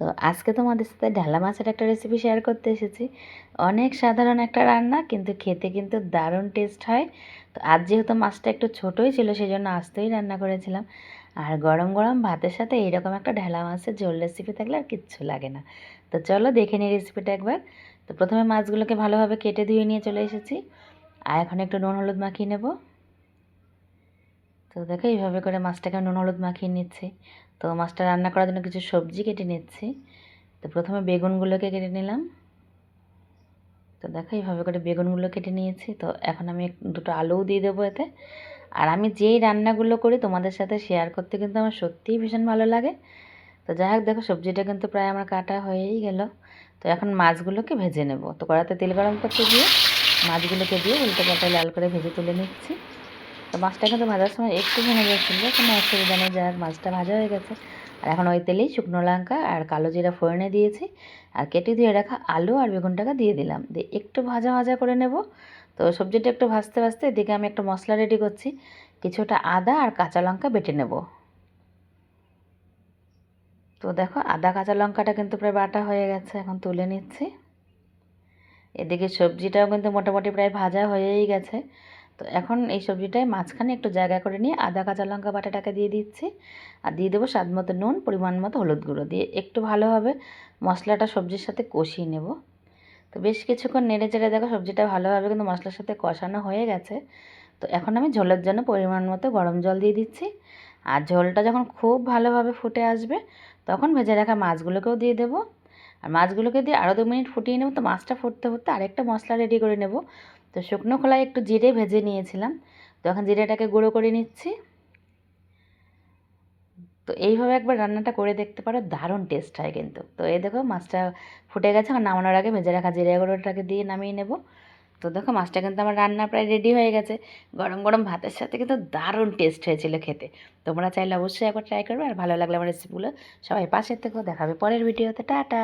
তো আজকে তোমাদের সাথে ঢালা মাছের একটা রেসিপি শেয়ার করতে এসেছি। অনেক সাধারণ একটা রান্না, কিন্তু খেতে কিন্তু দারুণ টেস্ট হয়। তো আজ যেহেতু মাছটা একটু ছোটোই ছিল, সেই জন্য আস্তেই রান্না করেছিলাম। আর গরম গরম ভাতের সাথে এইরকম একটা ঢালা মাছের ঝোল রেসিপি থাকলে আর কিচ্ছু লাগে না। তো চলো দেখে নিই রেসিপিটা একবার। তো প্রথমে মাছগুলোকে ভালোভাবে কেটে ধুয়ে নিয়ে চলে এসেছি। আর এখন একটু নুন হলুদ মাখিয়ে নেব। তো দেখো এইভাবে করে মাছটাকে নুন হলুদ মাখিয়ে নিচ্ছি। তো মাছটা রান্না করার জন্য কিছু সবজি কেটে নিচ্ছি। তো প্রথমে বেগুনগুলোকে কেটে নিলাম। তো দেখো এইভাবে করে বেগুনগুলো কেটে নিয়েছি। তো এখন আমি দুটো আলুও দিয়ে দেবো এতে। আর আমি যেই রান্নাগুলো করি তোমাদের সাথে শেয়ার করতে কিন্তু আমার সত্যিই ভীষণ ভালো লাগে। তো যাই হোক, দেখো সবজিটা কিন্তু প্রায় আমার কাটা হয়েই গেল। তো এখন মাছগুলোকে ভেজে নেব। তো কড়াতে তেল গরম করতে দিয়ে মাছগুলোকে দিয়ে উল্টে পাল্টে লাল করে ভেজে তুলে নিচ্ছি। তো মাছটা কিন্তু ভাজার সময় একটু ভেঙে যাচ্ছিলো, কোনো অসুবিধা নেই। যাক, মাছটা ভাজা হয়ে গেছে। আর এখন ওই তেলেই শুকনো লঙ্কা আর কালো জিরা ফোড়নে দিয়েছি। আর কেটে দিয়ে রাখা আলু আর বেগুনটাকে দিয়ে দিলাম, দিয়ে একটু ভাজা ভাজা করে নেব। তো সবজিটা একটু ভাজতে ভাজতে এদিকে আমি একটা মশলা রেডি করছি। কিছুটা আদা আর কাঁচা লঙ্কা বেটে নেব। তো দেখো আদা কাঁচা লঙ্কাটা কিন্তু প্রায় বাটা হয়ে গেছে, এখন তুলে নিচ্ছি। এদিকে সবজিটাও কিন্তু মোটামুটি প্রায় ভাজা হয়েই গেছে। তো এখন এই সবজিটায় মাঝখানে একটু জায়গা করে নিয়ে আদা কাঁচা লঙ্কা বাটাটাকে দিয়ে দিচ্ছি। আর দিয়ে দেবো স্বাদ মতো নুন, পরিমাণ মতো হলুদ গুঁড়ো দিয়ে একটু ভালোভাবে মশলাটা সবজির সাথে কষিয়ে নেব। তো বেশ কিছুক্ষণ নেড়ে চেড়ে দেখো সবজিটা ভালোভাবে কিন্তু মশলার সাথে কষানো হয়ে গেছে। তো এখন আমি ঝোলের জন্য পরিমাণ মতো গরম জল দিয়ে দিচ্ছি। আর ঝোলটা যখন খুব ভালোভাবে ফুটে আসবে, তখন ভেজে রাখা মাছগুলোকেও দিয়ে দেবো। আর মাছগুলোকে দিয়ে আরও 2 মিনিট ফুটিয়ে নেব। তো মাছটা ফুটতে ফুটতে আরেকটা মশলা রেডি করে নেব। তো শুকনো খোলায় একটু জিরে ভেজে নিয়েছিলাম, তো এখন জিরেটাকে গুঁড়ো করে নিচ্ছি। তো এইভাবে একবার রান্নাটা করে দেখতে পারো, দারুণ টেস্ট হয় কিন্তু। তো এই দেখো মাছটা ফুটে গেছে, এখন নামানোর আগে ভেজে রাখা জিরে গুঁড়োটাকে দিয়ে নামিয়ে নেব। তো দেখো মাছটা কিন্তু আমার রান্না প্রায় রেডি হয়ে গেছে। গরম গরম ভাতের সাথে কিন্তু দারুণ টেস্ট হয়েছিল খেতে। তোমরা চাইলে অবশ্যই একবার ট্রাই করবে। আর ভালো লাগলে আমার রেসিপিগুলো সবাই পাশে থেকেও দেখাবে পরের ভিডিওতে। টাটা।